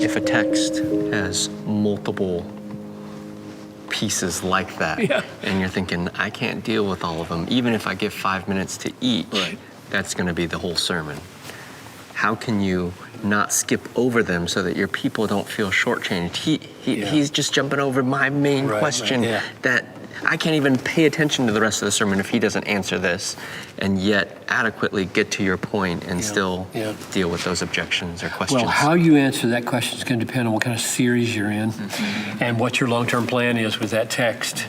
If a text has multiple pieces like that, and you're thinking, I can't deal with all of them, even if I give 5 minutes to each, that's going to be the whole sermon. How can you not skip over them so that your people don't feel shortchanged? He's just jumping over my main question that I can't even pay attention to the rest of the sermon if he doesn't answer this, and yet adequately get to your point and still deal with those objections or questions. Well, how you answer that question is going to depend on what kind of series you're in and what your long-term plan is with that text.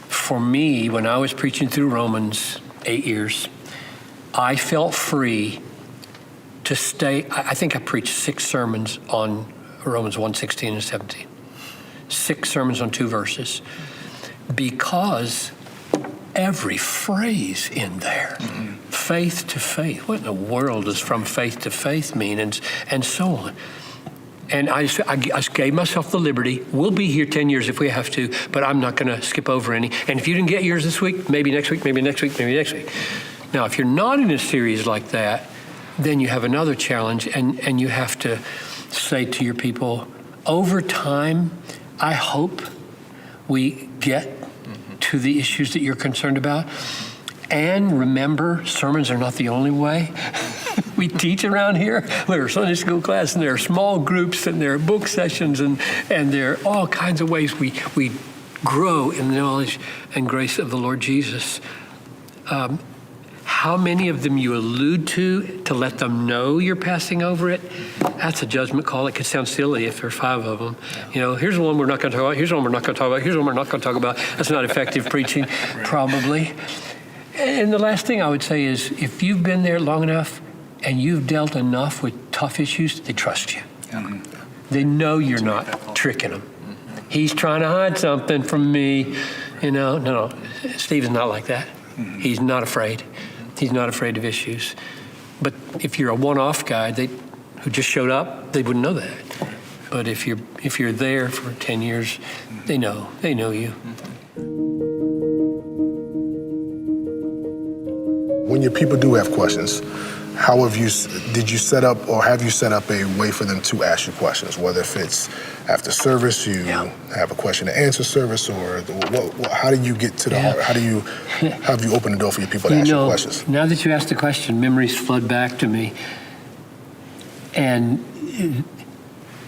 For me, when I was preaching through Romans 8 years, I felt free to stay. I think I preached 6 sermons on Romans 1:16 and 17. 6 sermons on 2 verses. Because every phrase in there, faith to faith, what in the world does from faith to faith mean, and so on. And I just gave myself the liberty. We'll be here 10 years if we have to, but I'm not going to skip over any. And if you didn't get yours this week, maybe next week, maybe next week, maybe next week. Now, if you're not in a series like that, then you have another challenge, and you have to say to your people, over time, I hope we get to the issues that you're concerned about. And remember, sermons are not the only way. We teach around here. There are Sunday school class, and there are small groups, and there are book sessions, and there are all kinds of ways we grow in the knowledge and grace of the Lord Jesus. How many of them you allude to let them know you're passing over it, that's a judgment call. It could sound silly if there are 5 of them. You know, here's one we're not going to talk about, here's one we're not going to talk about, here's one we're not going to talk about. That's not effective preaching, probably. And the last thing I would say is, if you've been there long enough and you've dealt enough with tough issues, they trust you. They know you're not tricking them. He's trying to hide something from me. You know, no, Stephen's not like that. He's not afraid. He's not afraid of issues. But if you're a one-off guy who just showed up, they wouldn't know that. But if you're there for 10 years, they know you. When your people do have questions, did you set up or have you set up a way for them to ask you questions? Whether if it's after service, you have a question and answer service, or how do you get to the heart? How have you opened the door for your people to ask you questions? Now that you asked the question, memories flood back to me. And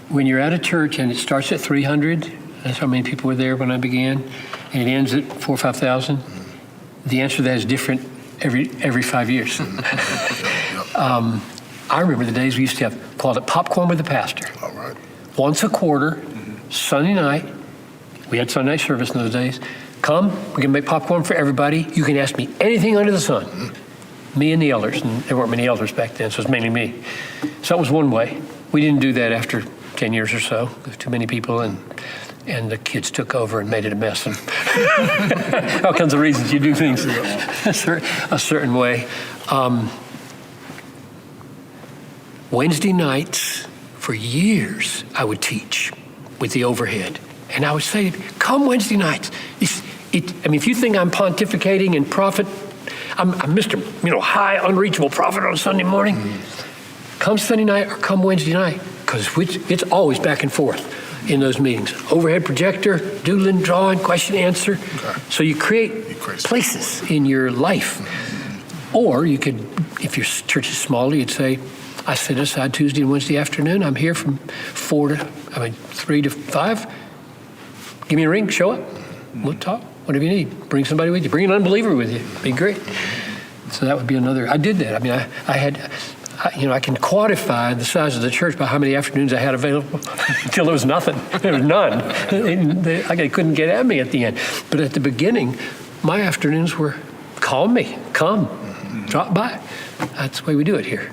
when you're at a church and it starts at 300, that's how many people were there when I began, and it ends at 4,000 or 5,000, the answer to that is different every 5 years. I remember the days we used to called it popcorn with the pastor. All right. Once a quarter, Sunday night, we had Sunday night service in those days. Come, we can make popcorn for everybody. You can ask me anything under the sun. Me and the elders, and there weren't many elders back then, so it was mainly me. So that was one way. We didn't do that after 10 years or so. There was too many people, and the kids took over and made it a mess. And all kinds of reasons you do things a certain way. Wednesday nights, for years, I would teach with the overhead. And I would say, come Wednesday nights. If you think I'm pontificating and prophet, I'm Mr. High, unreachable prophet on a Sunday morning. Come Sunday night or come Wednesday night, because it's always back and forth in those meetings. Overhead projector, doodling, drawing, question, answer. Okay. So you create places in your life. Or you could, if your church is smaller, you'd say, I set aside Tuesday and Wednesday afternoon. I'm here from 3 to 5. Give me a ring, show up. We'll talk, whatever you need. Bring somebody with you. Bring an unbeliever with you. Be great. So that would be another. I did that. I mean, I can quantify the size of the church by how many afternoons I had available until there was nothing. There was none. They couldn't get at me at the end. But at the beginning, my afternoons were, call me, come, drop by. That's the way we do it here.